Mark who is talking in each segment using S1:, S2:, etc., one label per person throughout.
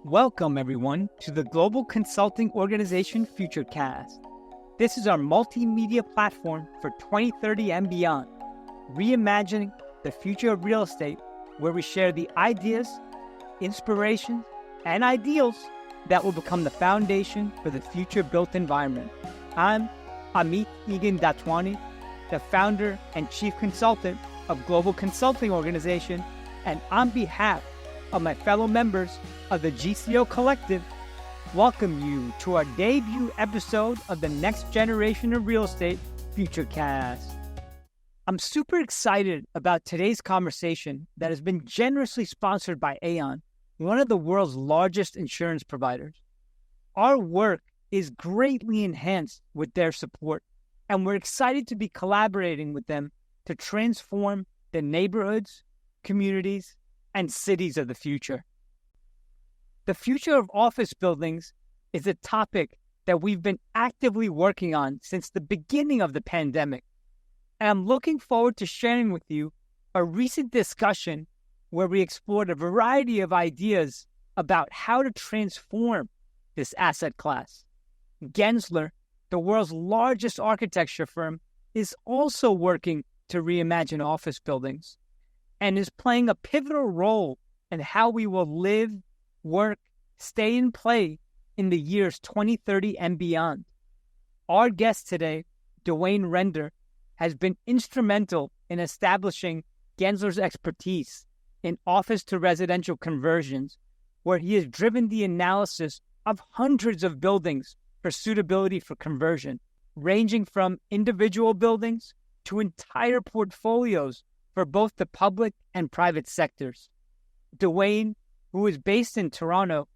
S1: Welcome, everyone, to the global consulting organization FutureCast. This is our multimedia platform for 2030 and beyond, reimagining the future of real estate, where we share the ideas, inspirations, and ideals that will become the foundation for the future built environment. I'm Amit Egan Datwani, the founder and chief consultant of Global Consulting Organization, and on behalf of my fellow members of the GCO Collective, welcome you to our debut episode of the next generation of real estate, FutureCast. I'm super excited about today's conversation that has been generously sponsored by Aon, one of the world's largest insurance providers. Our work is greatly enhanced with their support, and we're excited to be collaborating with them to transform the neighborhoods, communities, and cities of the future. The future of office buildings is a topic that we've been actively working on since the beginning of the pandemic, and I'm looking forward to sharing with you a recent discussion where we explored a variety of ideas about how to transform this asset class. Gensler, the world's largest architecture firm, is also working to reimagine office buildings and is playing a pivotal role in how we will live, work, stay, and play in the years 2030 and beyond. Our guest today, Duanne Render, has been instrumental in establishing Gensler's expertise in office-to-residential conversions, where he has driven the analysis of hundreds of buildings for suitability for conversion, ranging from individual buildings to entire portfolios for both the public and private sectors. Duanne, who is based in Toronto,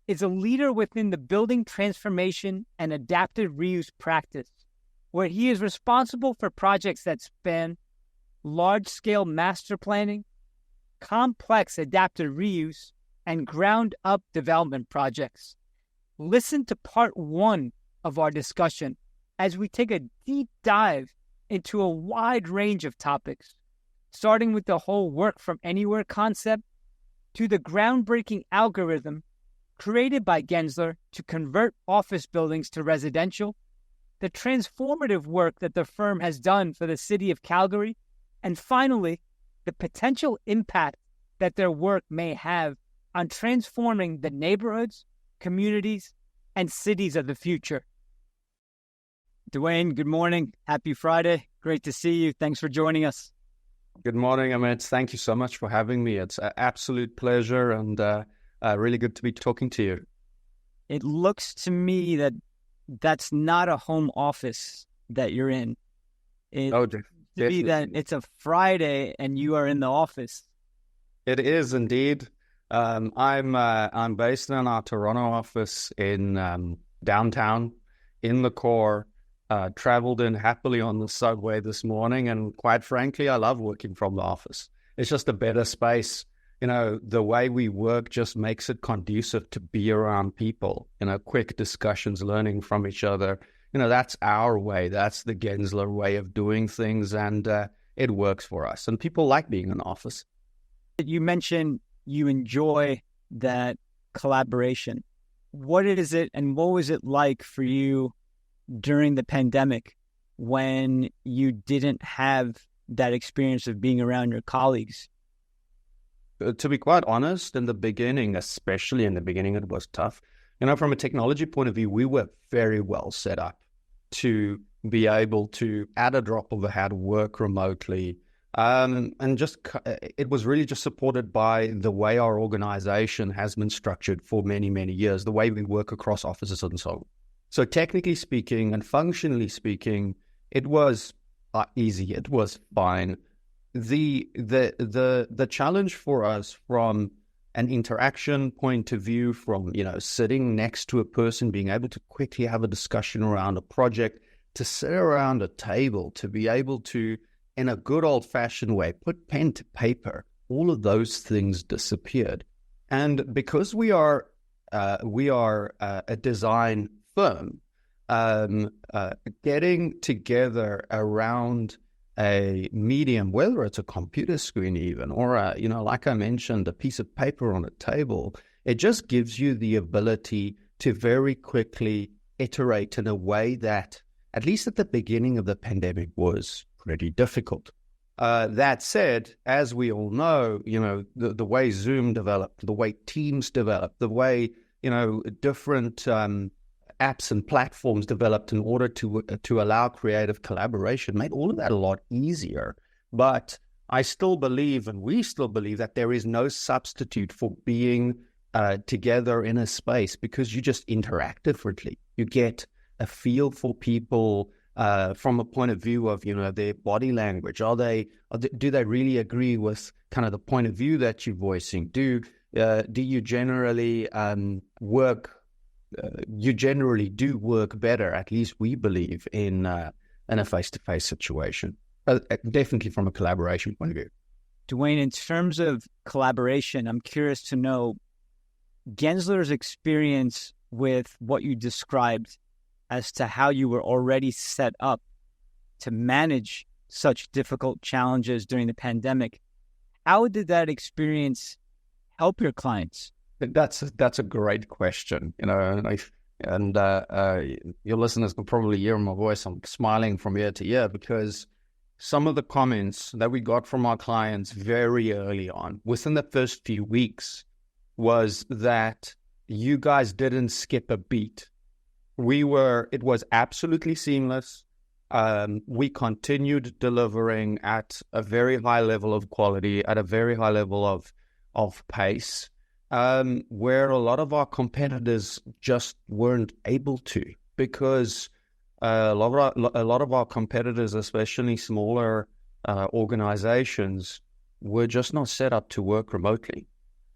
S1: is a leader within the building transformation and adaptive reuse practice, where he is responsible for projects that span large-scale master planning, complex adaptive reuse, and ground-up development projects. Listen to part one of our discussion as we take a deep dive into a wide range of topics, starting with the whole work from anywhere concept to the groundbreaking algorithm created by Gensler to convert office buildings to residential, the transformative work that the firm has done for the city of Calgary, and finally, the potential impact that their work may have on transforming the neighborhoods, communities, and cities of the future. Duanne, good morning. Happy Friday. Great to see you. Thanks for joining us.
S2: Good morning, Amit. Thank you so much for having me. It's an absolute pleasure and really good to be talking to you.
S1: It looks to me that that's not a home office that you're in. To me that it's a Friday and you are in the office.
S2: It is indeed. I'm based in our Toronto office in downtown, in the core. Traveled in happily on the subway this morning, and quite frankly, I love working from the office. It's just a better space. You know, the way we work just makes it conducive to be around people, quick discussions, learning from each other. That's our way. That's the Gensler way of doing things, and it works for us. And people like being in the office.
S1: You mentioned you enjoy that collaboration. What is it, and what was it like for you during the pandemic when you didn't have that experience of being around your colleagues?
S2: To be quite honest, in the beginning, especially in the beginning, it was tough. From a technology point of view, we were very well set up to be able to, at a drop of a hat, work remotely. And just it was really just supported by the way our organization has been structured for many, many years, the way we work across offices and so on. So technically speaking and functionally speaking, it was easy. It was fine. The challenge for us from an interaction point of view, from sitting next to a person, being able to quickly have a discussion around a project, to sit around a table, to be able to, in a good old-fashioned way, put pen to paper, all of those things disappeared. And because we are a design firm, getting together around a medium, whether it's a computer screen even, or like I mentioned, a piece of paper on a table, it just gives you the ability to very quickly iterate in a way that, at least at the beginning of the pandemic, was pretty difficult. That said, as we all know, the way Zoom developed, the way Teams developed, the way, different apps and platforms developed in order to allow creative collaboration made all of that a lot easier. But I still believe, and we still believe, that there is no substitute for being together in a space, because you just interact differently. You get a feel for people from a point of view of, their body language. Do they really agree with kind of the point of view that you're voicing? Do you generally work? You generally do work better, at least we believe, in a face-to-face situation. Definitely from a collaboration point of view.
S1: Duanne, in terms of collaboration, I'm curious to know Gensler's experience with what you described as to how you were already set up to manage such difficult challenges during the pandemic. How did that experience help your clients?
S2: That's a great question, and your listeners can probably hear my voice. I'm smiling from ear to ear, because some of the comments that we got from our clients very early on, within the first few weeks, was that you guys didn't skip a beat. It was absolutely seamless. We continued delivering at a very high level of quality, at a very high level of pace, where a lot of our competitors just weren't able to, because a lot of our competitors, especially smaller organizations, were just not set up to work remotely.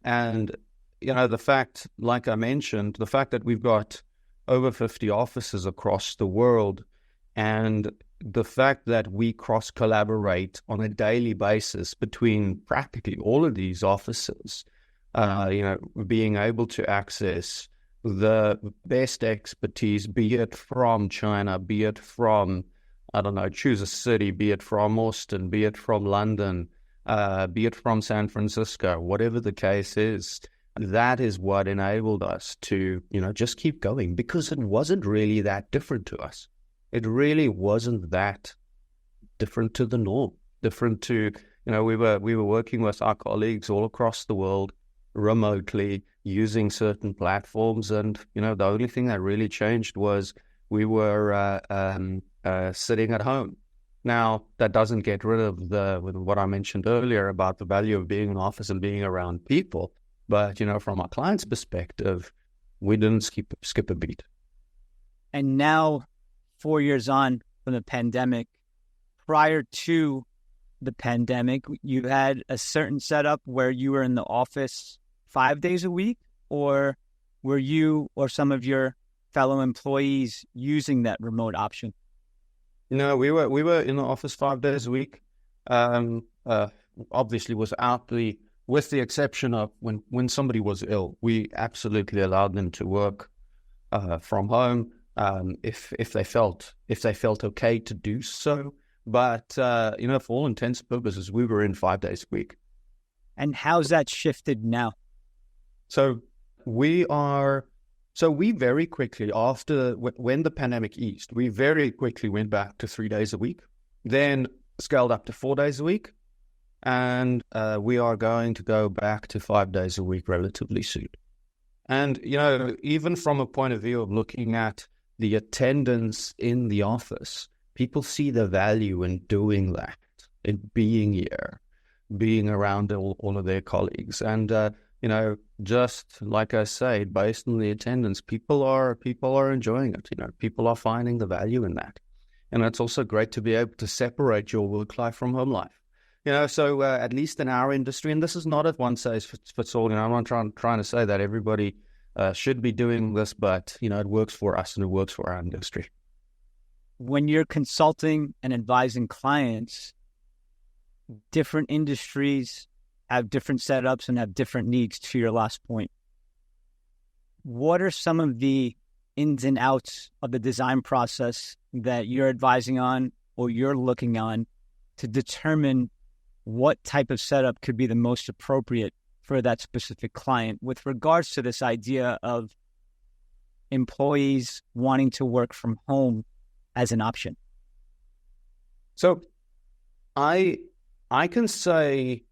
S2: And, the fact, like I mentioned, the fact that we've got over 50 offices across the world, and the fact that we cross-collaborate on a daily basis between practically all of these offices, being able to access the best expertise, be it from China, be it from, choose a city, be it from Austin, be it from London, be it from San Francisco, whatever the case is, that is what enabled us to, just keep going, because it wasn't really that different to us. It really wasn't that different to the norm, different to, we were working with our colleagues all across the world remotely, using certain platforms, and the only thing that really changed was we were sitting at home. Now, that doesn't get rid of what I mentioned earlier about the value of being in office and being around people, but from our client's perspective, we didn't skip a beat.
S1: And now, 4 years on from the pandemic, prior to the pandemic, you had a certain setup where you were in the office 5 days a week, or were you or some of your fellow employees using that remote option?
S2: We were in the office 5 days a week. Obviously, with the exception of when somebody was ill, we absolutely allowed them to work from home if they felt okay to do so. But for all intents and purposes, we were in 5 days a week.
S1: And how's that shifted now?
S2: So we very quickly, when the pandemic eased, we very quickly went back to 3 days a week, then scaled up to 4 days a week, and we are going to go back to 5 days a week relatively soon. And, even from a point of view of looking at the attendance in the office, people see the value in doing that, in being here, being around all of their colleagues. And, just like I say, based on the attendance, people are enjoying it. People are finding the value in that. And it's also great to be able to separate your work life from home life. So at least in our industry, and this is not a one size fits all. I'm not trying to say that everybody should be doing this, but it works for us and it works for our industry.
S1: When you're consulting and advising clients, different industries have different setups and have different needs, to your last point. What are some of the ins and outs of the design process that you're advising on or you're looking on to determine what type of setup could be the most appropriate for that specific client with regards to this idea of employees wanting to work from home as an option?
S2: So I can say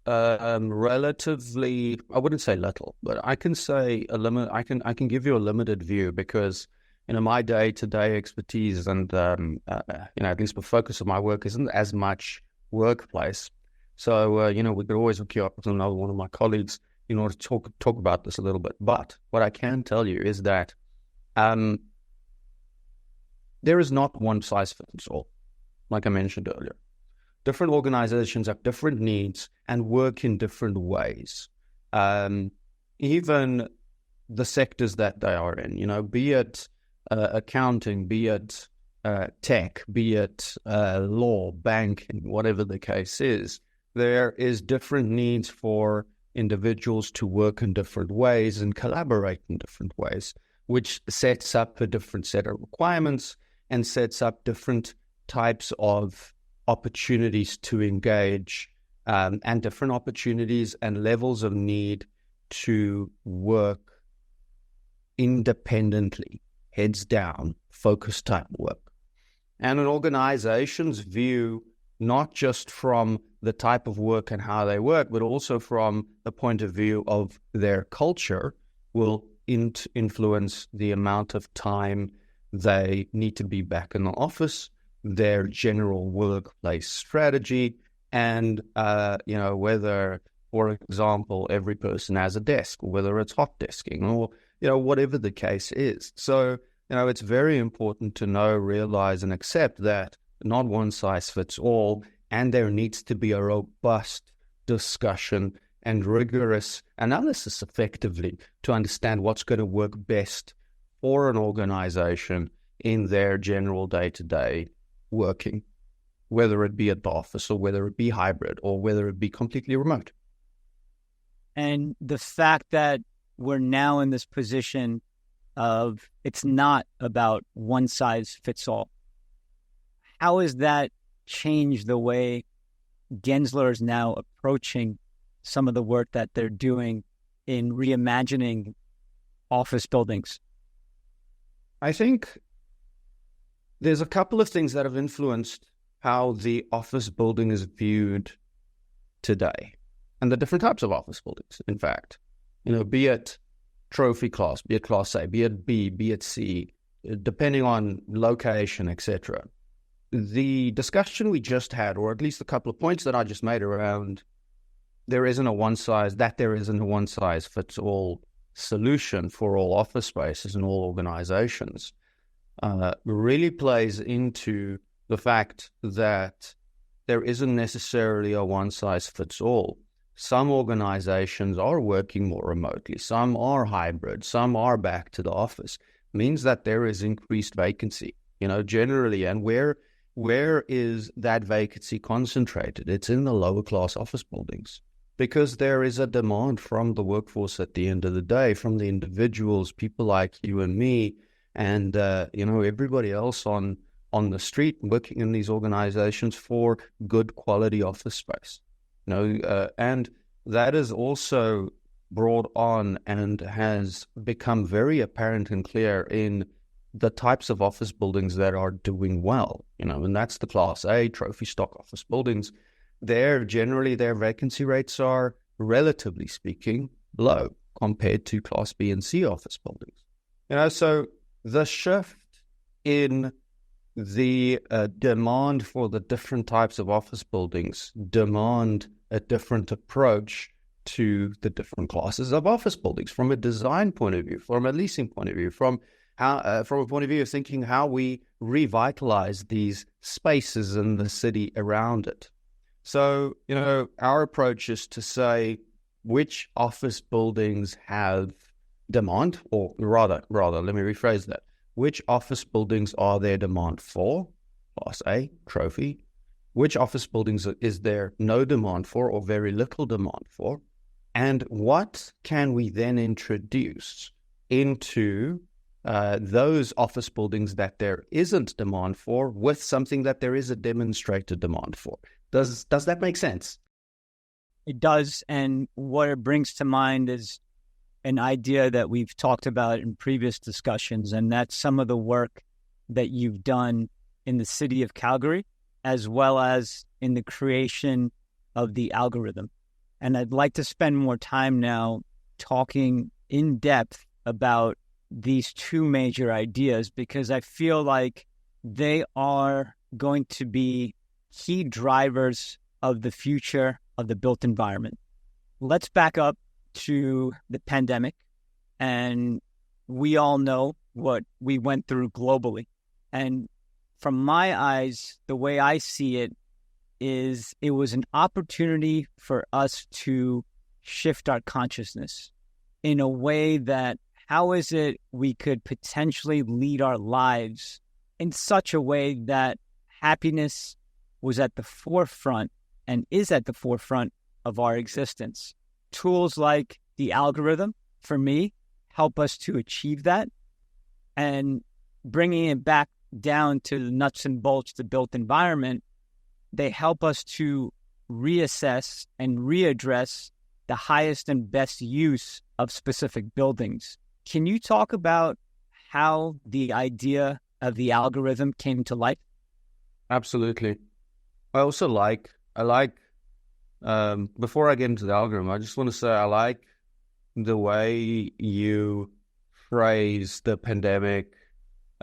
S2: relatively, I wouldn't say little, but I can say I can give you a limited view because my day-to-day expertise and at least the focus of my work isn't as much workplace. So we could always hook you up with another one of my colleagues in order to talk about this a little bit. But what I can tell you is that there is not one size fits all, like I mentioned earlier. Different organizations have different needs and work in different ways. Even the sectors that they are in, be it accounting, be it tech, be it law, banking, whatever the case is, there is different needs for individuals to work in different ways and collaborate in different ways, which sets up a different set of requirements and sets up different types of opportunities to engage and different opportunities and levels of need to work independently, heads down, focus type work. And an organization's view, not just from the type of work and how they work, but also from the point of view of their culture, will influence the amount of time they need to be back in the office, their general workplace strategy, and whether, for example, every person has a desk, or whether it's hot desking, or whatever the case is. So it's very important to know, realize, and accept that not one size fits all, and there needs to be a robust discussion and rigorous analysis effectively to understand what's going to work best for an organization in their general day-to-day working, whether it be at the office or whether it be hybrid or whether it be completely remote.
S1: And the fact that we're now in this position of it's not about one size fits all, how has that changed the way Gensler is now approaching some of the work that they're doing in reimagining office buildings?
S2: I think there's a couple of things that have influenced how the office building is viewed today, and the different types of office buildings, in fact. Be it trophy class, be it class A, be it B, be it C, depending on location, etc. The discussion we just had, or at least a couple of points that I just made around there isn't a one size fits all solution for all office spaces and all organizations, really plays into the fact that there isn't necessarily a one size fits all. Some organizations are working more remotely, some are hybrid, some are back to the office. It means that there is increased vacancy, generally. And where is that vacancy concentrated? It's in the lower class office buildings, because there is a demand from the workforce at the end of the day, from the individuals, people like you and me, and everybody else on the street working in these organizations for good quality office space. And that is also brought on and has become very apparent and clear in the types of office buildings that are doing well, and that's the Class A trophy stock office buildings. Generally their vacancy rates are, relatively speaking, low compared to Class B and C office buildings. So the shift in the demand for the different types of office buildings demand a different approach to the different classes of office buildings from a design point of view, from a leasing point of view, from a point of view of thinking how we revitalize these spaces in the city around it. So, our approach is to say which office buildings have demand, or rather, let me rephrase that. Which office buildings are there demand for? Class A, trophy. Which office buildings is there no demand for or very little demand for? And what can we then introduce into those office buildings that there isn't demand for with something that there is a demonstrated demand for? Does that make sense?
S1: It does. And what it brings to mind is an idea that we've talked about in previous discussions, and that's some of the work that you've done in the city of Calgary, as well as in the creation of the algorithm. And I'd like to spend more time now talking in depth about these two major ideas, because I feel like they are going to be key drivers of the future of the built environment. Let's back up to the pandemic, and we all know what we went through globally. And from my eyes, the way I see it is it was an opportunity for us to shift our consciousness in a way that how is it we could potentially lead our lives in such a way that happiness was at the forefront and is at the forefront of our existence. Tools like the algorithm, for me, help us to achieve that. And bringing it back down to the nuts and bolts, the built environment, they help us to reassess and readdress the highest and best use of specific buildings. Can you talk about how the idea of the algorithm came to life?
S2: Absolutely. I like, before I get into the algorithm, I just want to say I like the way you phrase the pandemic,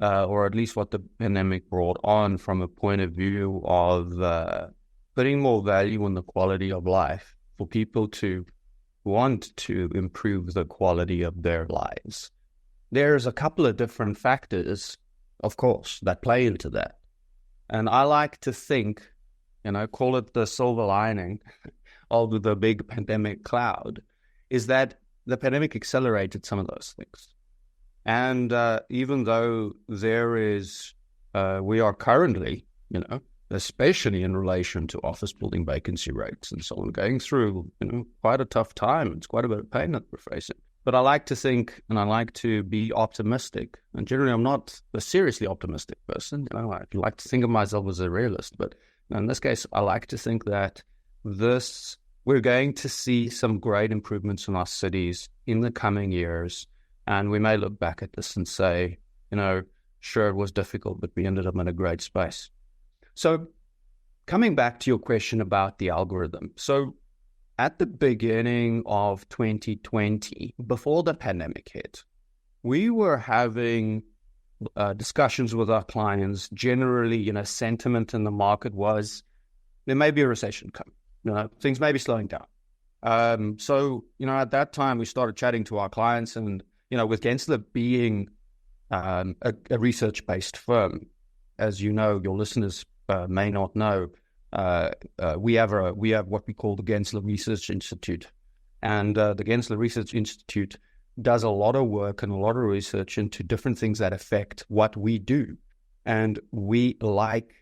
S2: or at least what the pandemic brought on from a point of view of putting more value on the quality of life for people to want to improve the quality of their lives. There's a couple of different factors, of course, that play into that. And I like to think, call it the silver lining of the big pandemic cloud, is that the pandemic accelerated some of those things. And even though there is, we are currently, especially in relation to office building vacancy rates and so on, going through, quite a tough time. It's quite a bit of pain that we're facing. But I like to think, and I like to be optimistic. And generally, I'm not a seriously optimistic person. I like to think of myself as a realist. But in this case, I like to think that we're going to see some great improvements in our cities in the coming years. And we may look back at this and say, sure, it was difficult, but we ended up in a great space. So coming back to your question about the algorithm. So at the beginning of 2020, before the pandemic hit, we were having discussions with our clients. Generally, sentiment in the market was there may be a recession coming. Things may be slowing down. So at that time, we started chatting to our clients, and with Gensler being a research-based firm, as you know, your listeners may not know, we have what we call the Gensler Research Institute, and the Gensler Research Institute does a lot of work and a lot of research into different things that affect what we do, and we like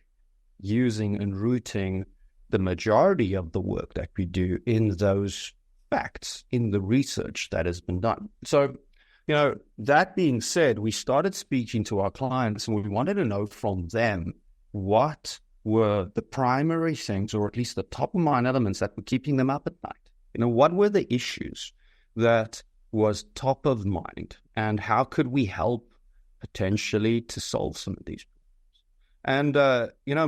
S2: using and rooting the majority of the work that we do in those facts, in the research that has been done. So, that being said, we started speaking to our clients, and we wanted to know from them what were the primary things, or at least the top of mind elements that were keeping them up at night. What were the issues that was top of mind, and how could we help potentially to solve some of these problems? And,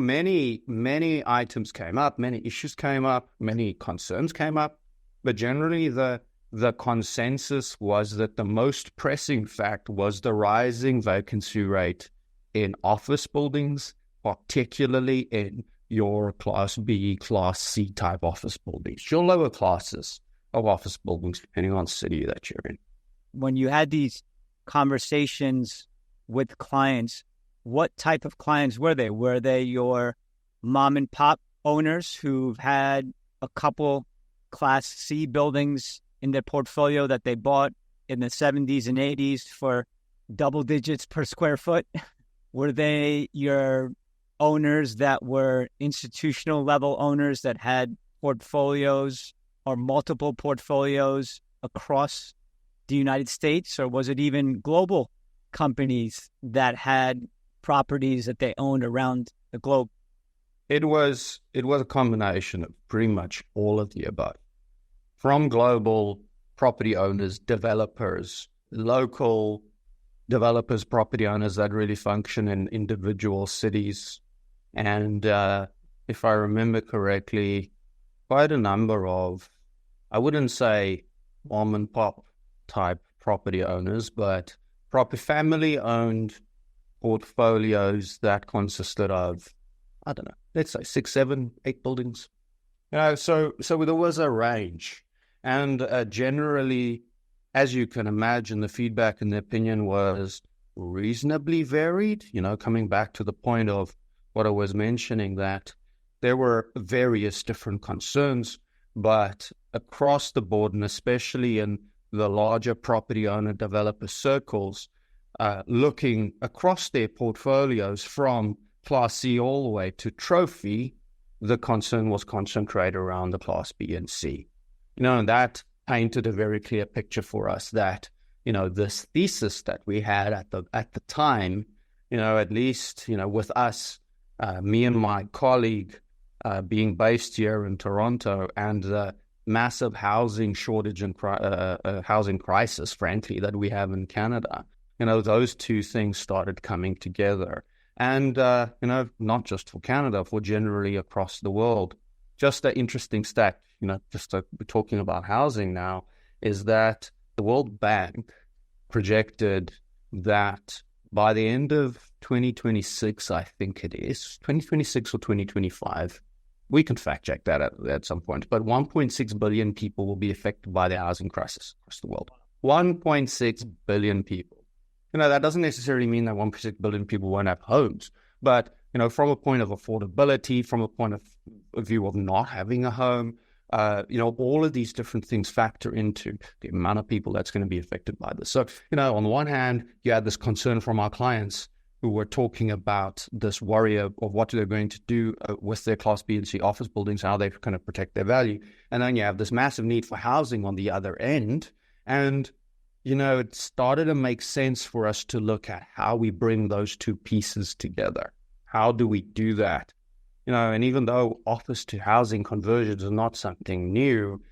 S2: many items came up, many issues came up, many concerns came up, but generally the consensus was that the most pressing fact was the rising vacancy rate in office buildings, particularly in your Class B, Class C type office buildings, your lower classes of office buildings, depending on the city that you're in.
S1: When you had these conversations with clients, what type of clients were they? Were they your mom and pop owners who've had a couple Class C buildings in their portfolio that they bought in the 70s and 80s for double digits per square foot? Were they your owners that were institutional level owners that had portfolios or multiple portfolios across the United States? Or was it even global companies that had properties that they owned around the globe?
S2: It was a combination of pretty much all of the above. from global property owners, developers, local developers, property owners that really function in individual cities. And if I remember correctly, quite a number of, I wouldn't say mom and pop type property owners, but proper family-owned portfolios that consisted of, I don't know, let's say 6, 7, 8 buildings. So there was a range. And generally, as you can imagine, the feedback and the opinion was reasonably varied, coming back to the point of what I was mentioning, that there were various different concerns, but across the board, and especially in the larger property owner developer circles, looking across their portfolios from Class C all the way to Trophy, the concern was concentrated around the Class B and C. And that painted a very clear picture for us that, this thesis that we had at the time, at least, with us, me and my colleague being based here in Toronto, and the massive housing shortage and housing crisis, frankly, that we have in Canada, those two things started coming together. And, not just for Canada, for generally across the world. Just an interesting stat, we're talking about housing now, is that the World Bank projected that by the end of 2026, I think it is, 2026 or 2025, we can fact check that at some point, but 1.6 billion people will be affected by the housing crisis across the world. 1.6 billion people. That doesn't necessarily mean that 1.6 billion people won't have homes, but, from a point of affordability, from a point of view of not having a home, all of these different things factor into the amount of people that's going to be affected by this. So, on the one hand, you had this concern from our clients who were talking about this worry of what they're going to do with their Class B and C office buildings, how they're going to protect their value. And then you have this massive need for housing on the other end. And it started to make sense for us to look at how we bring those two pieces together. How do we do that? And even though office to housing conversions are not something new,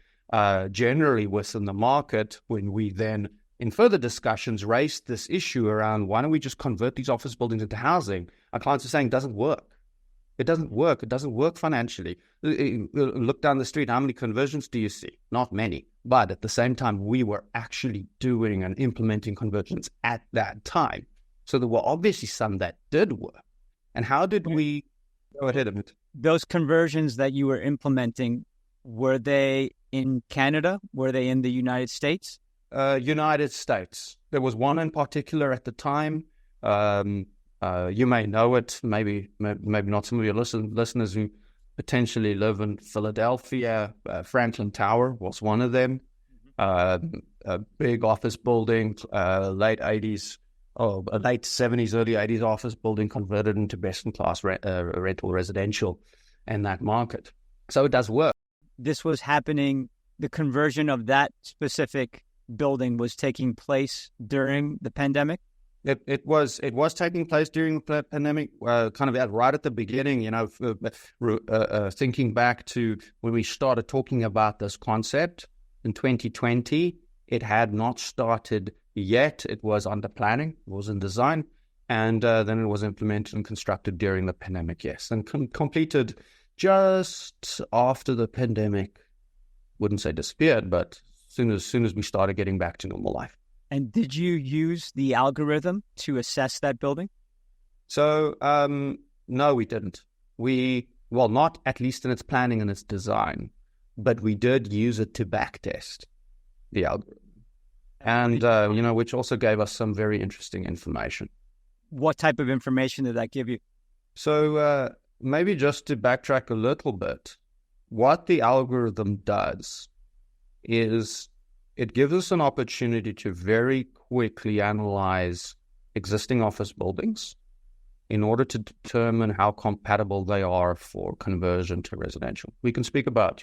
S2: generally within the market, when we then, in further discussions, raised this issue around why don't we just convert these office buildings into housing, our clients are saying it doesn't work. It doesn't work. It doesn't work financially. Look down the street. How many conversions do you see? Not many. But at the same time, we were actually doing and implementing conversions at that time. So there were obviously some that did work. And how did we go ahead, Amit?
S1: Those conversions that you were implementing, were they in Canada? Were they in the United States?
S2: United States. There was one in particular at the time. You may know it, maybe not. Some of your listeners who potentially live in Philadelphia, Franklin Tower was one of them. A big office building, late 70s, early 80s office building converted into best-in-class rental residential in that market. So it does work.
S1: This was happening, the conversion of that specific building was taking place during the pandemic?
S2: It was taking place during the pandemic, kind of right at the beginning, thinking back to when we started talking about this concept in 2020. It had not started yet. It was under planning, it was in design, and then it was implemented and constructed during the pandemic, yes, and completed just after the pandemic, wouldn't say disappeared, but as soon as we started getting back to normal life.
S1: And did you use the algorithm to assess that building?
S2: So, no, we didn't. Not at least in its planning and its design, but we did use it to backtest the algorithm. And, which also gave us some very interesting information.
S1: What type of information did that give you?
S2: So, maybe just to backtrack a little bit, what the algorithm does is it gives us an opportunity to very quickly analyze existing office buildings in order to determine how compatible they are for conversion to residential. We can speak about,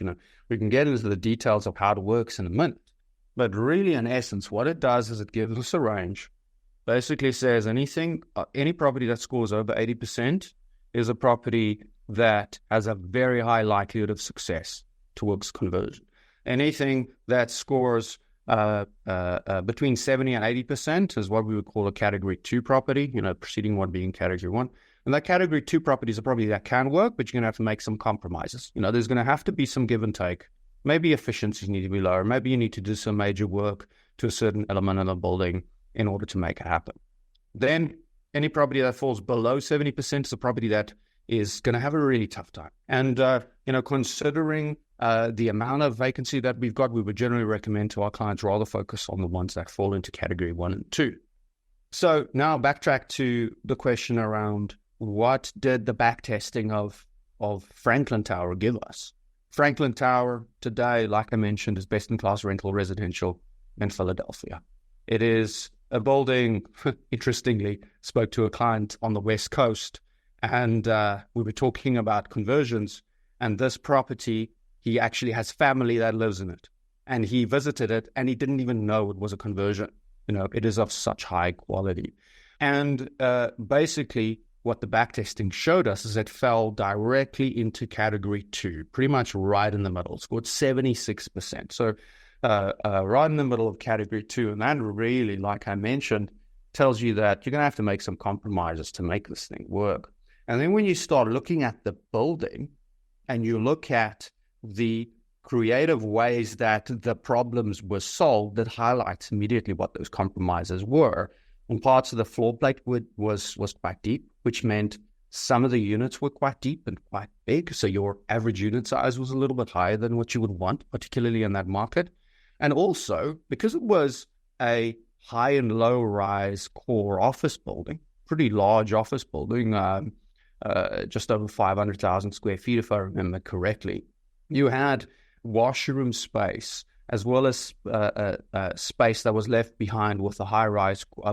S2: we can get into the details of how it works in a minute. But really, in essence, what it does is it gives us a range. Basically says any property that scores over 80% is a property that has a very high likelihood of success towards conversion. anything that scores between 70 and 80% is what we would call a category 2 property, preceding one being category 1. And that category 2 property is a property that can work, but you're going to have to make some compromises. There's going to have to be some give and take. Maybe efficiencies need to be lower. Maybe you need to do some major work to a certain element of the building in order to make it happen. Then any property that falls below 70% is a property that is going to have a really tough time. And, considering the amount of vacancy that we've got, we would generally recommend to our clients rather focus on the ones that fall into category 1 and 2. So now backtrack to the question around what did the backtesting of Franklin Tower give us? Franklin Tower today, like I mentioned, is best-in-class rental residential in Philadelphia. It is a building, interestingly, spoke to a client on the West Coast, and we were talking about conversions, and this property, he actually has family that lives in it, and he visited it, and he didn't even know it was a conversion. It is of such high quality. And basically, what the backtesting showed us is it fell directly into category 2, pretty much right in the middle. It scored 76%. So right in the middle of category 2. And that really, like I mentioned, tells you that you're going to have to make some compromises to make this thing work. And then when you start looking at the building and you look at the creative ways that the problems were solved, that highlights immediately what those compromises were. And parts of the floor plate was quite deep, which meant some of the units were quite deep and quite big. So your average unit size was a little bit higher than what you would want, particularly in that market. And also, because it was a high and low rise core office building, pretty large office building, just over 500,000 square feet, if I remember correctly, you had washroom space as well as space that was left behind with the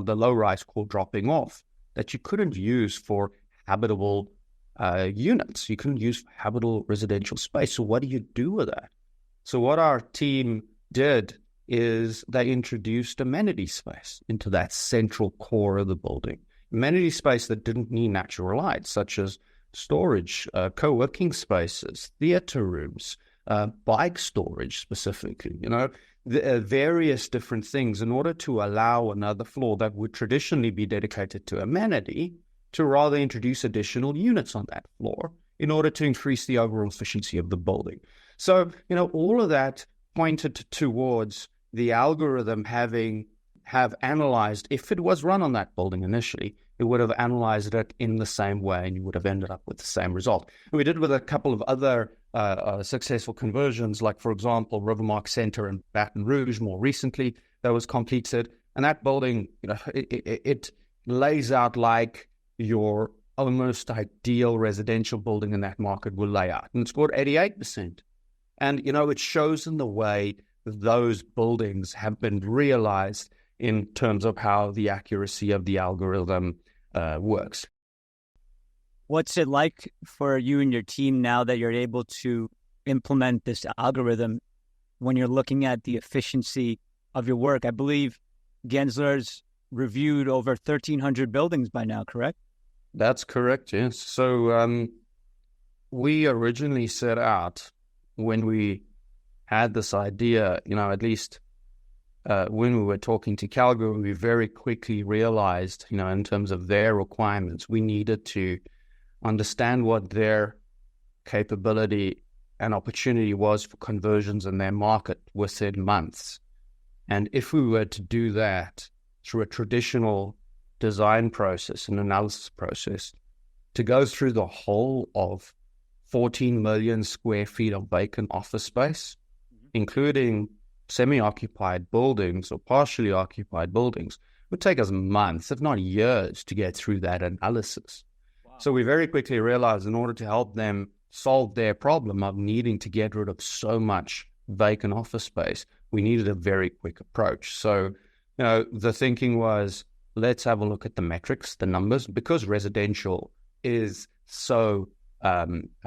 S2: the low-rise core dropping off that you couldn't use for habitable units. You couldn't use for habitable residential space. So what do you do with that? So what our team did is they introduced amenity space into that central core of the building. Amenity space that didn't need natural light, such as storage, co-working spaces, theater rooms, bike storage specifically, various different things in order to allow another floor that would traditionally be dedicated to amenity to rather introduce additional units on that floor in order to increase the overall efficiency of the building. So, all of that pointed towards the algorithm have analyzed, if it was run on that building initially, it would have analyzed it in the same way and you would have ended up with the same result. And we did with a couple of other successful conversions, like, for example, Rivermark Center in Baton Rouge more recently that was completed. And that building, it lays out like your almost ideal residential building in that market will lay out. And it scored 88%. And, it shows in the way those buildings have been realized in terms of how the accuracy of the algorithm works.
S1: What's it like for you and your team now that you're able to implement this algorithm when you're looking at the efficiency of your work? I believe Gensler's reviewed over 1,300 buildings by now, correct?
S2: That's correct, yes. So we originally set out when we had this idea, at least when we were talking to Calgary, we very quickly realized, in terms of their requirements, we needed to understand what their capability and opportunity was for conversions in their market within months. And if we were to do that through a traditional design process and analysis process, to go through the whole of 14 million square feet of vacant office space, including semi-occupied buildings or partially occupied buildings, would take us months, if not years, to get through that analysis. Wow. So we very quickly realized in order to help them solve their problem of needing to get rid of so much vacant office space, we needed a very quick approach. So, the thinking was, let's have a look at the metrics, the numbers, because residential is so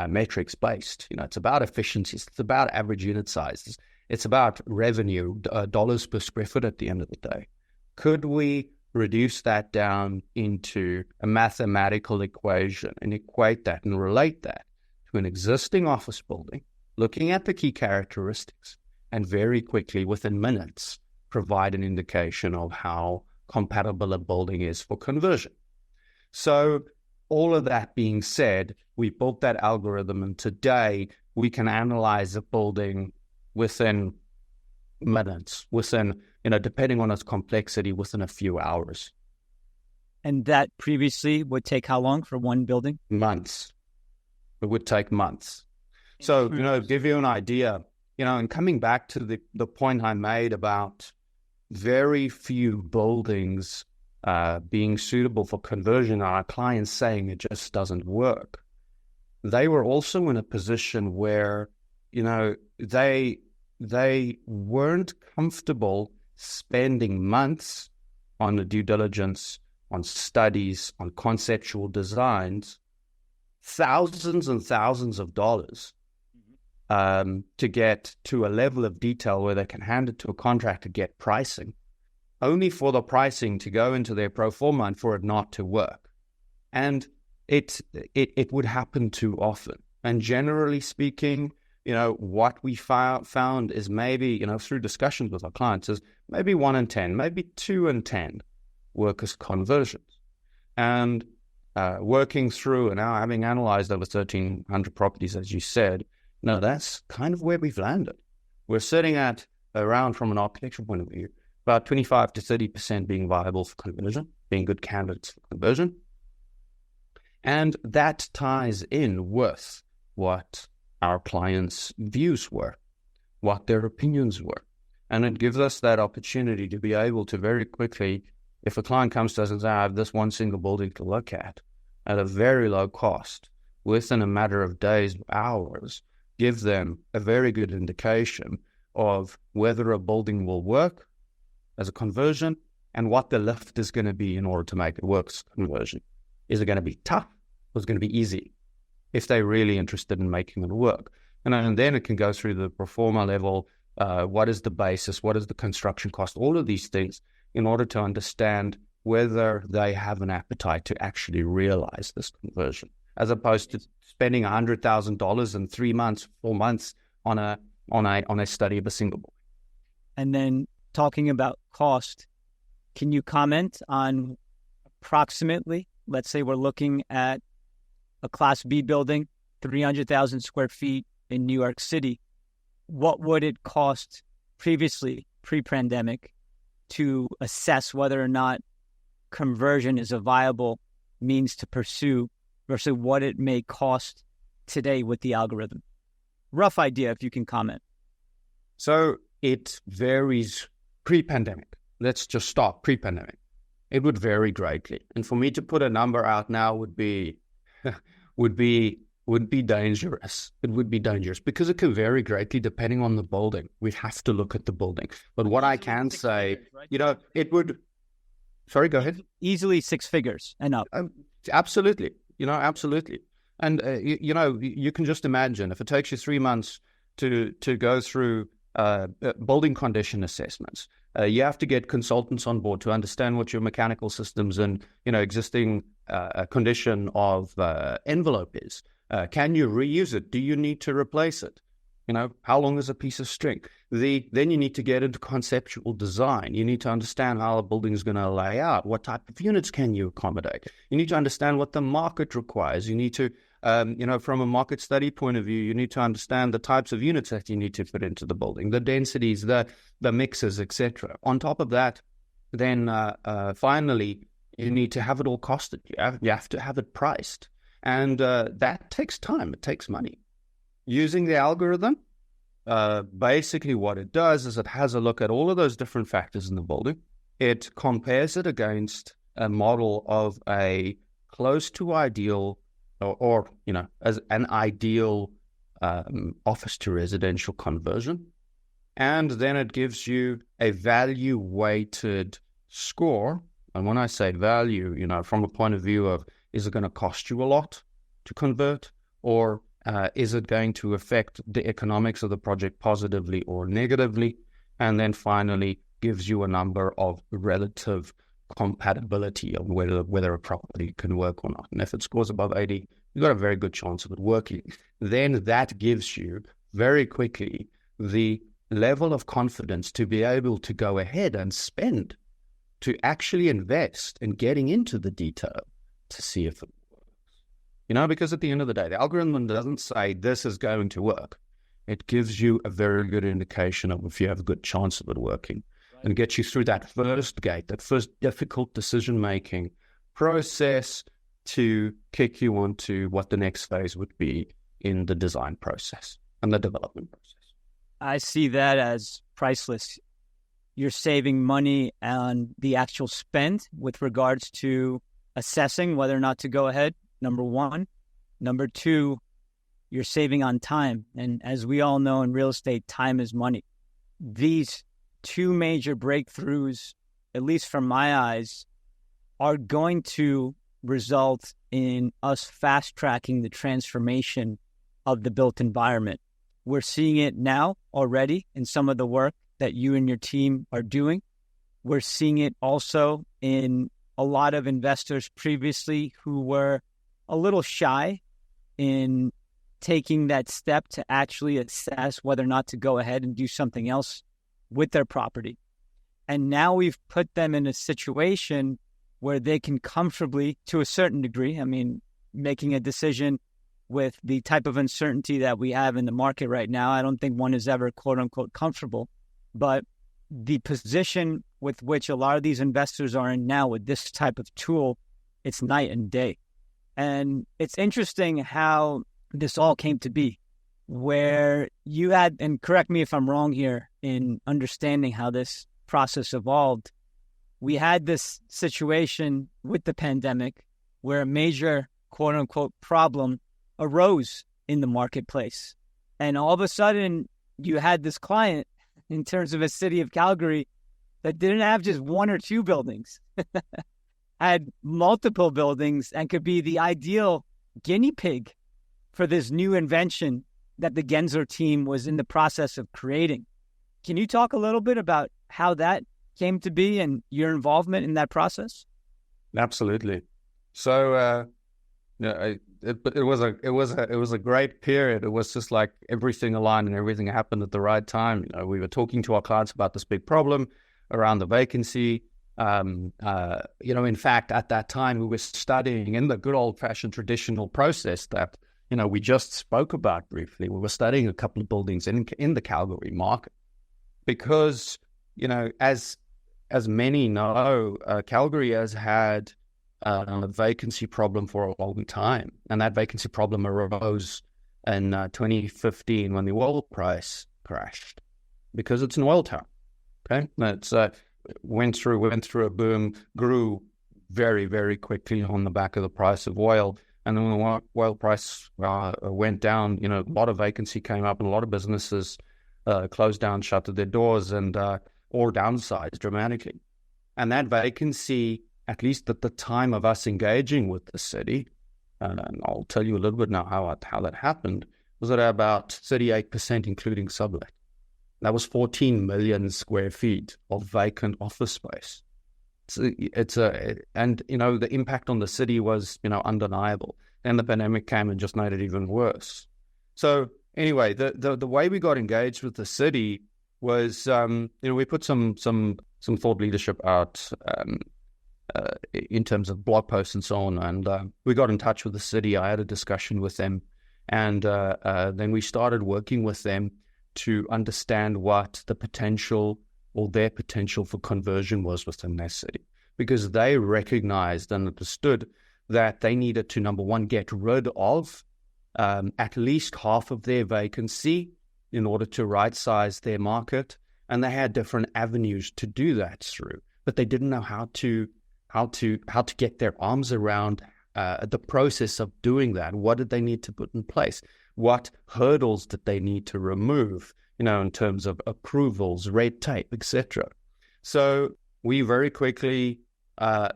S2: metrics based. It's about efficiencies, it's about average unit sizes, it's about revenue, dollars per square foot at the end of the day. Could we reduce that down into a mathematical equation and equate that and relate that to an existing office building, looking at the key characteristics and very quickly, within minutes, provide an indication of how compatible a building is for conversion. So all of that being said, we built that algorithm, and today we can analyze a building within minutes, within, depending on its complexity, within a few hours.
S1: And that previously would take how long for one building?
S2: Months. It would take months. So, give you an idea, and coming back to the point I made about very few buildings being suitable for conversion, our clients saying it just doesn't work. They were also in a position where, they weren't comfortable spending months on the due diligence, on studies, on conceptual designs, thousands and thousands of dollars to get to a level of detail where they can hand it to a contractor, get pricing, only for the pricing to go into their pro forma and for it not to work. And it would happen too often. And generally speaking, what we found is maybe, through discussions with our clients, is maybe 1 in 10, maybe 2 in 10 work as conversions. And working through, and now having analyzed over 1,300 properties, as you said, that's kind of where we've landed. We're sitting at around, from an architectural point of view, about 25 to 30% being viable for conversion, being good candidates for conversion. And that ties in with what our clients' views were, what their opinions were. And it gives us that opportunity to be able to very quickly, if a client comes to us and says, I have this one single building to look at a very low cost, within a matter of days, hours, give them a very good indication of whether a building will work as a conversion and what the lift is going to be in order to make it work as a conversion. Is it going to be tough or is it going to be easy if they're really interested in making it work? And then it can go through the pro forma level. What is the basis? What is the construction cost? All of these things in order to understand whether they have an appetite to actually realize this conversion, as opposed to spending $100,000 in 3 months, 4 months on a study of a single building.
S1: And then talking about cost, can you comment on approximately, let's say we're looking at a Class B building, 300,000 square feet in New York City, what would it cost previously, pre-pandemic, to assess whether or not conversion is a viable means to pursue versus what it may cost today with the algorithm? Rough idea, if you can comment.
S2: So it varies pre-pandemic. Let's just start pre-pandemic. It would vary greatly. And for me to put a number out now would be dangerous. It would be dangerous because it can vary greatly depending on the building. We have to look at the building. But what I can say, it would... Sorry, go ahead.
S1: Easily 6 figures and up.
S2: Absolutely. Absolutely. And, you can just imagine if it takes you 3 months to go through building condition assessments, you have to get consultants on board to understand what your mechanical systems and, existing condition of envelope is. Can you reuse it? Do you need to replace it? How long is a piece of string? Then you need to get into conceptual design. You need to understand how a building is going to lay out. What type of units can you accommodate? You need to understand what the market requires. You need to, from a market study point of view, you need to understand the types of units that you need to put into the building, the densities, the mixes, etc. On top of that, then finally, you need to have it all costed. You have to have it priced. And that takes time. It takes money. Using the algorithm, basically what it does is it has a look at all of those different factors in the building. It compares it against a model of a close to ideal or as an ideal office to residential conversion. And then it gives you a value-weighted score. And when I say value, from a point of view of, is it going to cost you a lot to convert, or is it going to affect the economics of the project positively or negatively? And then finally gives you a number of relative compatibility of whether a property can work or not. And if it scores above 80, you've got a very good chance of it working. Then that gives you very quickly the level of confidence to be able to go ahead and spend, to actually invest in getting into the detail to see if it works. Because at the end of the day, the algorithm doesn't say this is going to work. It gives you a very good indication of if you have a good chance of it working, right, and gets you through that first gate, that first difficult decision-making process to kick you onto what the next phase would be in the design process and the development process.
S1: I see that as priceless. You're saving money on the actual spend with regards to assessing whether or not to go ahead, number one. Number two, you're saving on time. And as we all know in real estate, time is money. These two major breakthroughs, at least from my eyes, are going to result in us fast-tracking the transformation of the built environment. We're seeing it now already in some of the work that you and your team are doing. We're seeing it also in a lot of investors previously who were a little shy in taking that step to actually assess whether or not to go ahead and do something else with their property. And now we've put them in a situation where they can comfortably, to a certain degree, making a decision with the type of uncertainty that we have in the market right now, I don't think one is ever quote unquote comfortable, but the position with which a lot of these investors are in now with this type of tool, it's night and day. And it's interesting how this all came to be, where you had, and correct me if I'm wrong here in understanding how this process evolved, we had this situation with the pandemic where a major quote unquote problem arose in the marketplace. And all of a sudden you had this client in terms of a city of Calgary that didn't have just one or two buildings, had multiple buildings and could be the ideal guinea pig for this new invention that the Gensler team was in the process of creating. Can you talk a little bit about how that came to be and your involvement in that process?
S2: Absolutely. So, it was a great period. It was just like everything aligned and everything happened at the right time. We were talking to our clients about this big problem around the vacancy. In fact, at that time, we were studying in the good old-fashioned traditional process that we just spoke about briefly. We were studying a couple of buildings in the Calgary market because as many know, Calgary has had a vacancy problem for a long time, and that vacancy problem arose in 2015 when the oil price crashed because it's an oil town. Okay, it's went through a boom, grew very, very quickly on the back of the price of oil. And then when the oil price went down, a lot of vacancy came up and a lot of businesses closed down, shuttered their doors and or downsized dramatically. And that vacancy, at least at the time of us engaging with the city, and I'll tell you a little bit now how that happened, was at about 38%, including sublet. That was 14 million square feet of vacant office space. And the impact on the city was, undeniable. And the pandemic came and just made it even worse. So anyway, the way we got engaged with the city was, we put some thought leadership out in terms of blog posts and so on. And we got in touch with the city. I had a discussion with them, and then we started working with them to understand what the potential or their potential for conversion was within their city, because they recognized and understood that they needed to, number one, get rid of at least half of their vacancy in order to right-size their market, and they had different avenues to do that through, but they didn't know how to get their arms around the process of doing that. What did they need to put in place? What hurdles did they need to remove, in terms of approvals, red tape, etc. So we very quickly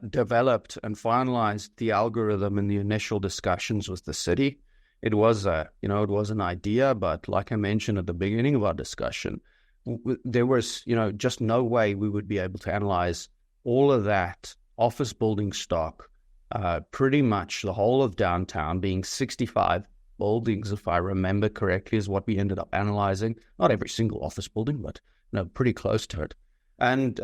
S2: developed and finalized the algorithm in the initial discussions with the city. It was an idea, but like I mentioned at the beginning of our discussion, there was, just no way we would be able to analyze all of that office building stock, pretty much the whole of downtown being 65 buildings, if I remember correctly, is what we ended up analyzing. Not every single office building, but pretty close to it. And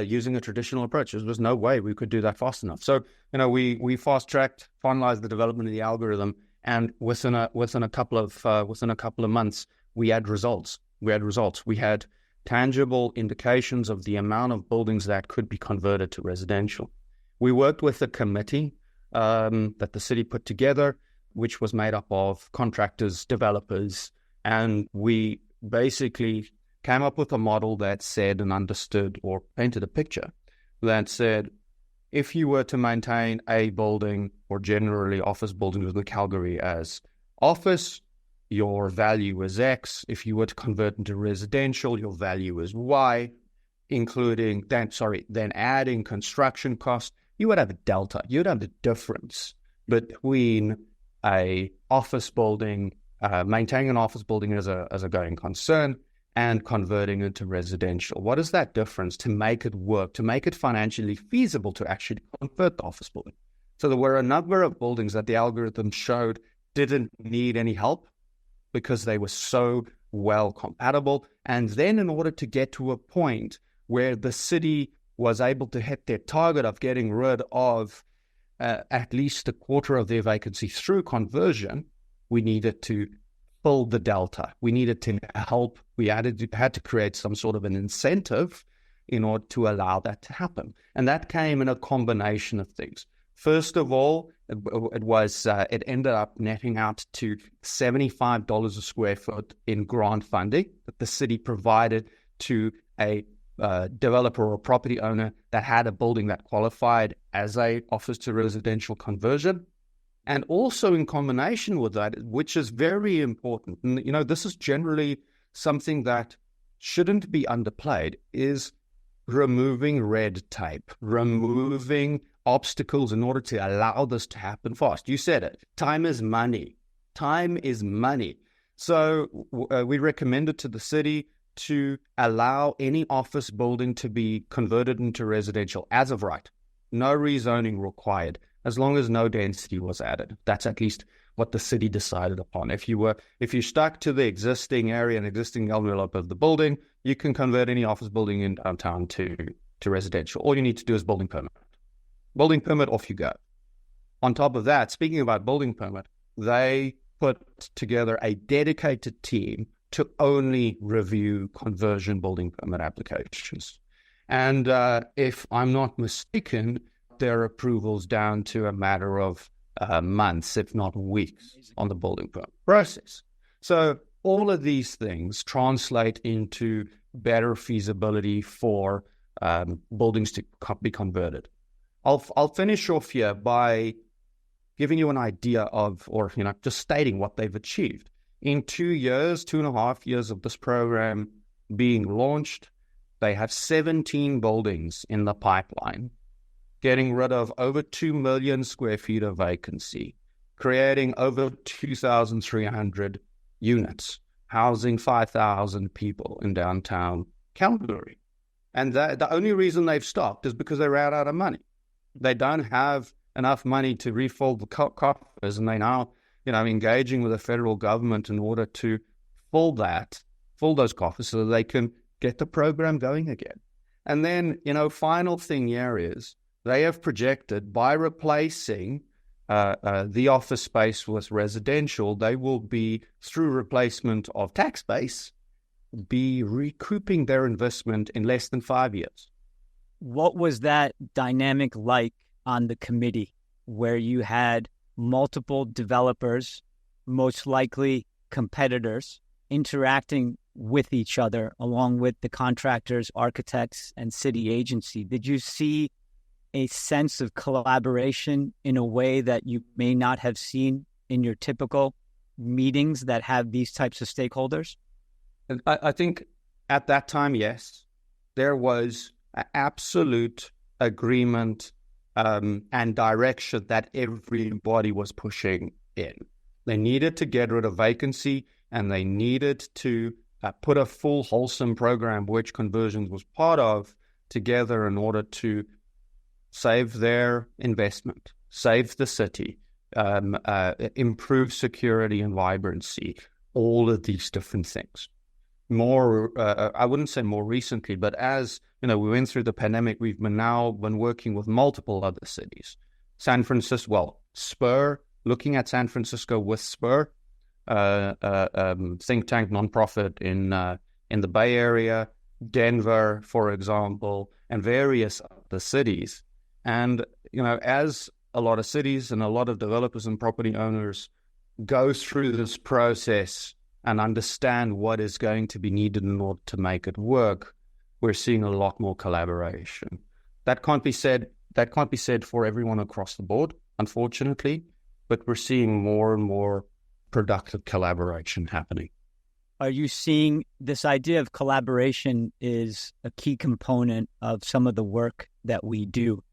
S2: using a traditional approach, there was no way we could do that fast enough. So we fast tracked, finalized the development of the algorithm, and within a couple of months, we had results. We had tangible indications of the amount of buildings that could be converted to residential. We worked with a committee that the city put together, which was made up of contractors, developers, and we basically came up with a model that said and understood, or painted a picture that said, if you were to maintain a building, or generally office buildings within Calgary as office, your value is X. If you were to convert into residential, your value is Y, then adding construction costs, you would have a delta. You'd have the difference between a office building, maintaining an office building as a going concern, and converting into residential. What is that difference to make it work, to make it financially feasible to actually convert the office building? So there were a number of buildings that the algorithm showed didn't need any help because they were so well compatible. And then in order to get to a point where the city was able to hit their target of getting rid of at least a quarter of their vacancy through conversion, we needed to fill the delta. We needed to help. We had to create some sort of an incentive in order to allow that to happen. And that came in a combination of things. First of all, it ended up netting out to $75 a square foot in grant funding that the city provided to a developer or property owner that had a building that qualified as a office to residential conversion. And also in combination with that, which is very important, and this is generally something that shouldn't be underplayed, is removing red tape, removing obstacles in order to allow this to happen fast. You said it. Time is money. Time is money. So we recommended to the city to allow any office building to be converted into residential as of right. No rezoning required, as long as no density was added. That's at least what the city decided upon. If you stuck to the existing area and existing envelope of the building, you can convert any office building in downtown to residential. All you need to do is building permit. Building permit, off you go. On top of that, speaking about building permit, they put together a dedicated team to only review conversion building permit applications. And if I'm not mistaken, their approvals down to a matter of months, if not weeks, on the building permit process. So all of these things translate into better feasibility for buildings to be converted. I'll finish off here by giving you an idea of, or just stating what they've achieved. In 2.5 years of this program being launched, they have 17 buildings in the pipeline, getting rid of over 2 million square feet of vacancy, creating over 2,300 units, housing 5,000 people in downtown Calgary. And the only reason they've stopped is because they ran out of money. They don't have enough money to refill the coffers, and they now, engaging with the federal government in order to fill those coffers so that they can get the program going again. And then, final thing here is they have projected by replacing the office space with residential, they will be, through replacement of tax base, be recouping their investment in less than 5 years.
S1: What was that dynamic like on the committee, where you had multiple developers, most likely competitors, interacting with each other along with the contractors, architects, and city agency? Did you see a sense of collaboration in a way that you may not have seen in your typical meetings that have these types of stakeholders?
S2: I think at that time, yes, there was absolute agreement and direction that everybody was pushing in. They needed to get rid of vacancy, and they needed to put a full wholesome program, which conversions was part of, together in order to save their investment, save the city, improve security and vibrancy, all of these different things. More, I wouldn't say more recently, but as we went through the pandemic, we've now been working with multiple other cities. San Francisco, Spur, looking at San Francisco with Spur, think tank nonprofit in the Bay Area, Denver, for example, and various other cities. And as a lot of cities and a lot of developers and property owners go through this process and understand what is going to be needed in order to make it work, we're seeing a lot more collaboration. That can't be said for everyone across the board, unfortunately, but we're seeing more and more productive collaboration happening.
S1: Are you seeing this idea of collaboration is a key component of some of the work that we do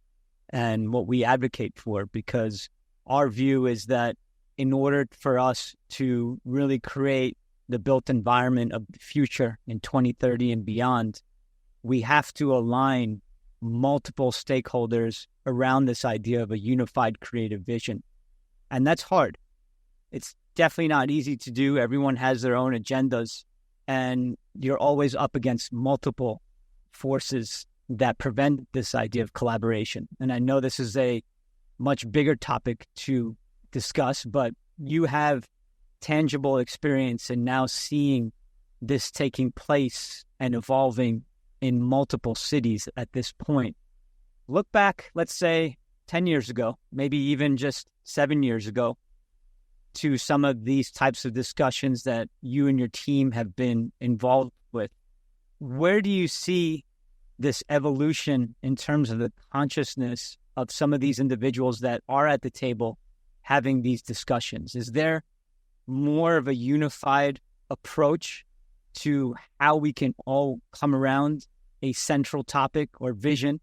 S1: and what we advocate for? Because our view is that in order for us to really create the built environment of the future in 2030 and beyond, we have to align multiple stakeholders around this idea of a unified creative vision. And that's hard. It's definitely not easy to do. Everyone has their own agendas, and you're always up against multiple forces that prevent this idea of collaboration. And I know this is a much bigger topic to discuss, but you have tangible experience in now seeing this taking place and evolving in multiple cities at this point. Look back, let's say 10 years ago, maybe even just 7 years ago, to some of these types of discussions that you and your team have been involved with. Where do you see this evolution in terms of the consciousness of some of these individuals that are at the table having these discussions? Is there more of a unified approach to how we can all come around a central topic or vision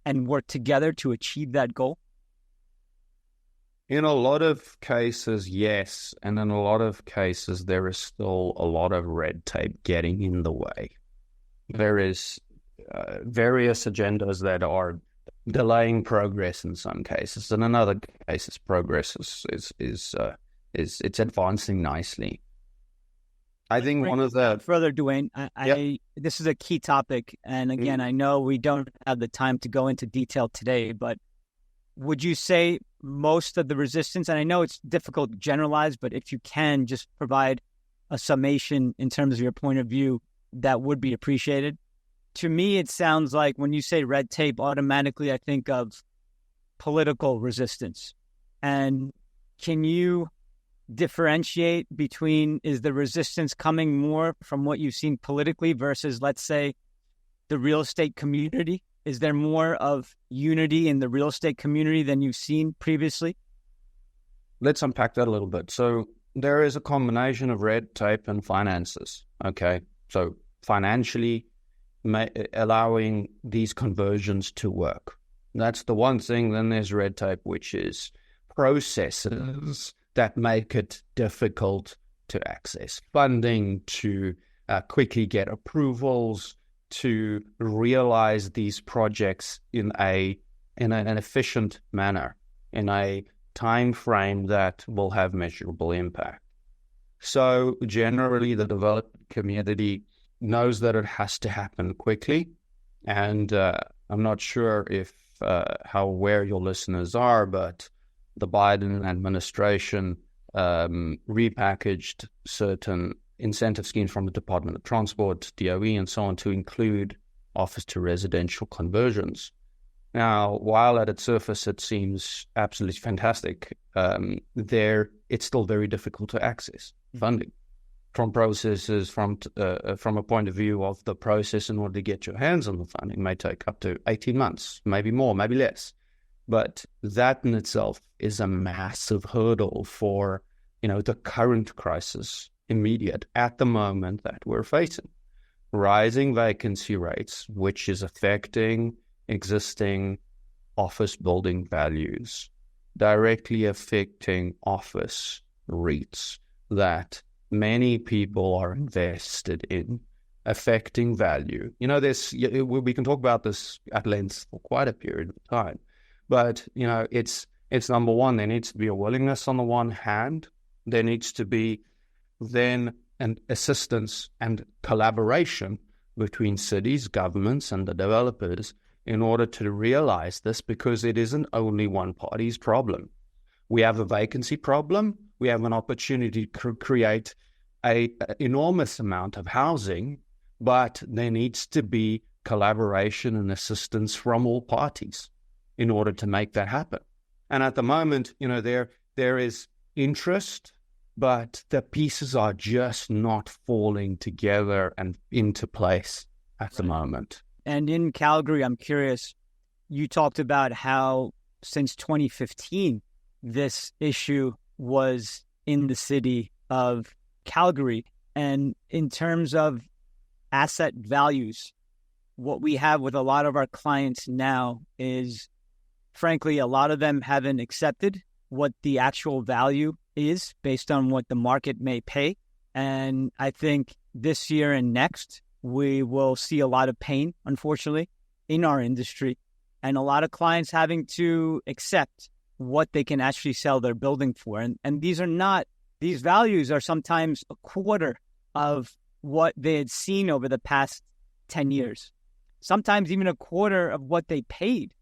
S1: and work together to achieve that goal?
S2: In a lot of cases, yes. And in a lot of cases, there is still a lot of red tape getting in the way. There is various agendas that are delaying progress in some cases. And in other cases, progress is it's advancing nicely. I think one of the
S1: further, Duanne, this is a key topic. And again, I know we don't have the time to go into detail today, but would you say most of the resistance, and I know it's difficult to generalize, but if you can just provide a summation in terms of your point of view, that would be appreciated. To me, it sounds like when you say red tape, automatically I think of political resistance. And can you differentiate between, is the resistance coming more from what you've seen politically versus, let's say, the real estate community? Is there more of unity in the real estate community than you've seen previously?
S2: Let's unpack that a little bit. So there is a combination of red tape and finances. Okay. So financially allowing these conversions to work. That's the one thing. Then there's red tape, which is processes that make it difficult to access funding, to quickly get approvals, to realize these projects in an efficient manner, in a time frame that will have measurable impact. So generally, the development community knows that it has to happen quickly, and I'm not sure if how aware your listeners are, but the Biden administration repackaged certain incentive schemes from the Department of Transport, DOE, and so on to include office to residential conversions. Now, while at its surface it seems absolutely fantastic, it's still very difficult to access funding from processes, from a point of view of the process in order to get your hands on the funding may take up to 18 months, maybe more, maybe less. But that in itself is a massive hurdle for, the current crisis, immediate at the moment that we're facing. Rising vacancy rates, which is affecting existing office building values, directly affecting office REITs that many people are invested in, affecting value. We can talk about this at length for quite a period of time, but it's It's number one, there needs to be a willingness on the one hand. There needs to be then an assistance and collaboration between cities, governments, and the developers in order to realize this, because it isn't only one party's problem. We have a vacancy problem. We have an opportunity to create an enormous amount of housing, but there needs to be collaboration and assistance from all parties in order to make that happen. And at the moment, there is interest, but the pieces are just not falling together and into place at the moment.
S1: And in Calgary, I'm curious, you talked about how since 2015, this issue was in the city of Calgary. And in terms of asset values, what we have with a lot of our clients now is, frankly, a lot of them haven't accepted what the actual value is based on what the market may pay. And I think this year and next, we will see a lot of pain, unfortunately, in our industry, and a lot of clients having to accept what they can actually sell their building for. And these values are sometimes a quarter of what they had seen over the past 10 years, sometimes even a quarter of what they paid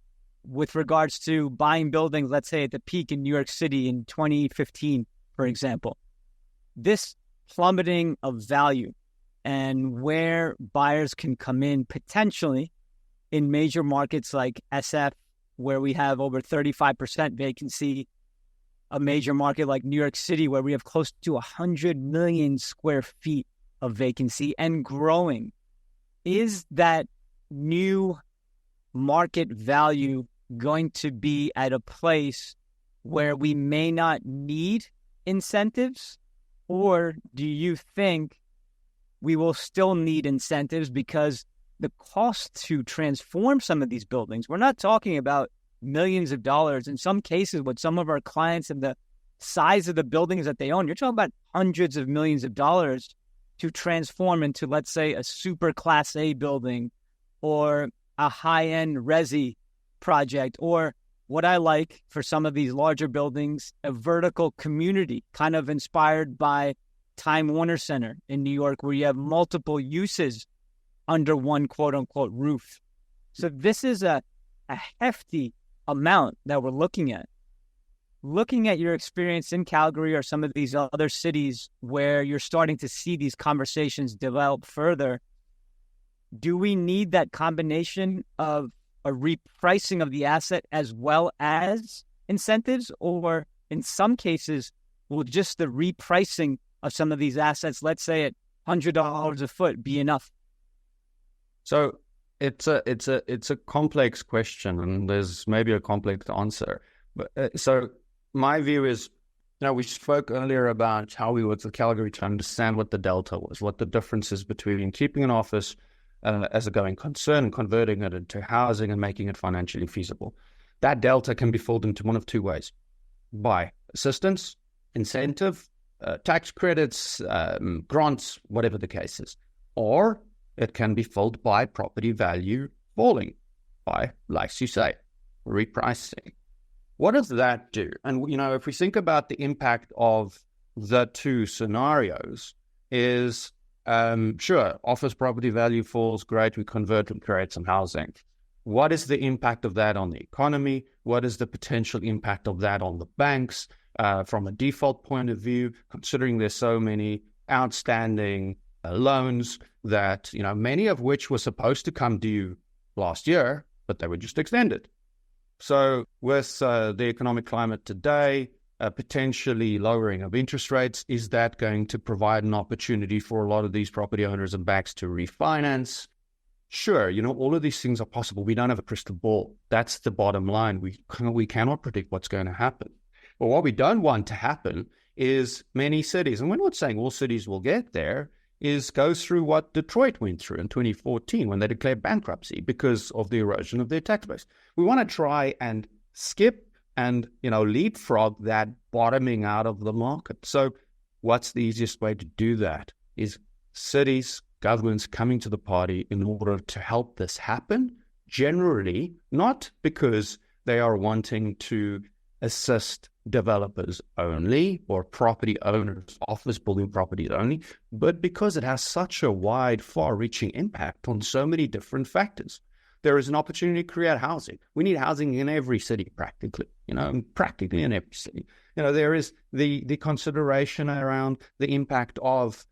S1: with regards to buying buildings, let's say at the peak in New York City in 2015, for example. This plummeting of value and where buyers can come in potentially in major markets like SF, where we have over 35% vacancy, a major market like New York City, where we have close to 100 million square feet of vacancy and growing. Is that new market value going to be at a place where we may not need incentives? Or do you think we will still need incentives because the cost to transform some of these buildings, we're not talking about millions of dollars. In some cases, with some of our clients and the size of the buildings that they own, you're talking about hundreds of millions of dollars to transform into, let's say, a super class A building or a high-end resi project, or what I like for some of these larger buildings, a vertical community kind of inspired by Time Warner Center in New York, where you have multiple uses under one quote-unquote roof. So this is a hefty amount that we're looking at. Looking at your experience in Calgary or some of these other cities where you're starting to see these conversations develop further, do we need that combination of a repricing of the asset as well as incentives? Or in some cases, will just the repricing of some of these assets, let's say at $100 a foot, be enough?
S2: So it's a complex question, and there's maybe a complex answer. But so my view is, we spoke earlier about how we were to Calgary to understand what the delta was, what the difference is between keeping an office as a going concern and converting it into housing and making it financially feasible. That delta can be filled into one of two ways: by assistance, incentive, tax credits, grants, whatever the case is, or it can be filled by property value falling, by, like you say, repricing. What does that do? And, if we think about the impact of the two scenarios is, sure, office property value falls, great, we convert and create some housing. What is the impact of that on the economy? What is the potential impact of that on the banks from a default point of view, considering there's so many outstanding loans that, many of which were supposed to come due last year, but they were just extended. So with the economic climate today, potentially lowering of interest rates, is that going to provide an opportunity for a lot of these property owners and banks to refinance? Sure, all of these things are possible. We don't have a crystal ball. That's the bottom line. We cannot predict what's going to happen. But what we don't want to happen is many cities, and we're not saying all cities will get there, is go through what Detroit went through in 2014 when they declared bankruptcy because of the erosion of their tax base. We want to try and skip and, leapfrog that bottoming out of the market. So what's the easiest way to do that is cities, governments coming to the party in order to help this happen, generally not because they are wanting to assist developers only or property owners, office building properties only, but because it has such a wide, far-reaching impact on so many different factors. There is an opportunity to create housing. We need housing in every city, practically, practically in every city. There is the consideration around the impact of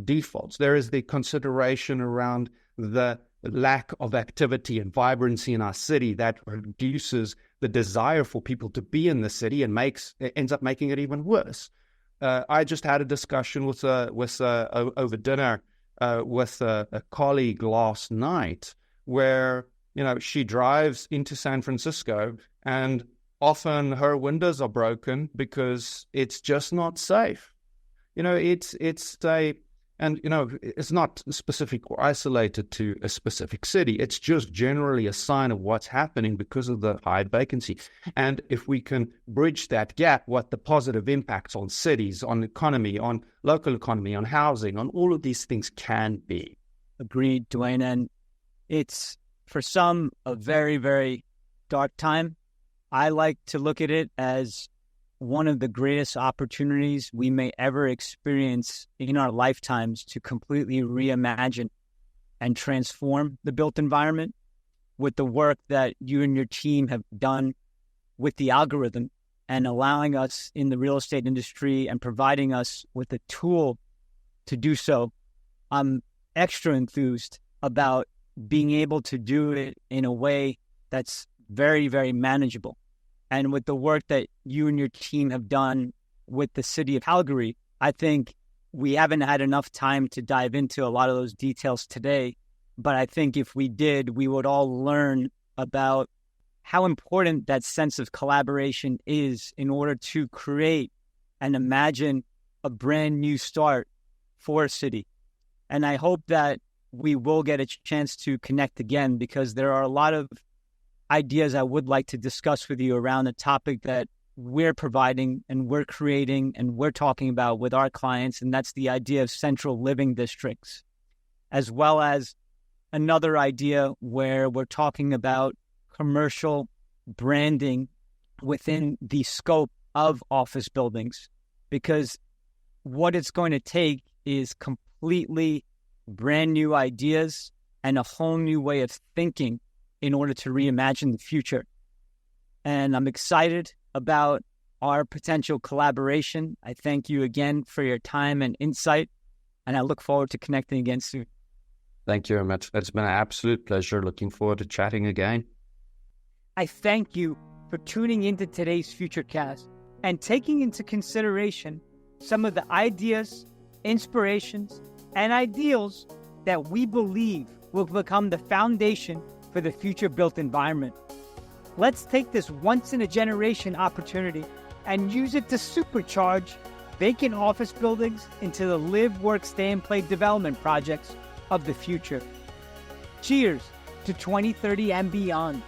S2: defaults. There is the consideration around the lack of activity and vibrancy in our city that reduces the desire for people to be in the city and ends up making it even worse. I just had a discussion with over dinner with a colleague last night where she drives into San Francisco and often her windows are broken because it's just not safe. It's not specific or isolated to a specific city. It's just generally a sign of what's happening because of the high vacancy. And if we can bridge that gap, what the positive impacts on cities, on economy, on local economy, on housing, on all of these things can be.
S1: Agreed, Duanne. And it's, for some, a very, very dark time. I like to look at it as one of the greatest opportunities we may ever experience in our lifetimes to completely reimagine and transform the built environment with the work that you and your team have done with the algorithm and allowing us in the real estate industry and providing us with a tool to do so. I'm extra enthused about being able to do it in a way that's very, very manageable. And with the work that you and your team have done with the city of Calgary, I think we haven't had enough time to dive into a lot of those details today. But I think if we did, we would all learn about how important that sense of collaboration is in order to create and imagine a brand new start for a city. And I hope that we will get a chance to connect again, because there are a lot of ideas I would like to discuss with you around a topic that we're providing and we're creating and we're talking about with our clients, and that's the idea of central living districts, as well as another idea where we're talking about commercial branding within the scope of office buildings, because what it's going to take is completely brand new ideas and a whole new way of thinking in order to reimagine the future. And I'm excited about our potential collaboration. I thank you again for your time and insight, and I look forward to connecting again soon.
S2: Thank you very much. It's been an absolute pleasure. Looking forward to chatting again.
S1: I thank you for tuning into today's FutureCast and taking into consideration some of the ideas, inspirations, and ideals that we believe will become the foundation for the future built environment. Let's take this once-in-a-generation opportunity and use it to supercharge vacant office buildings into the live, work, stay, and play development projects of the future. Cheers to 2030 and beyond.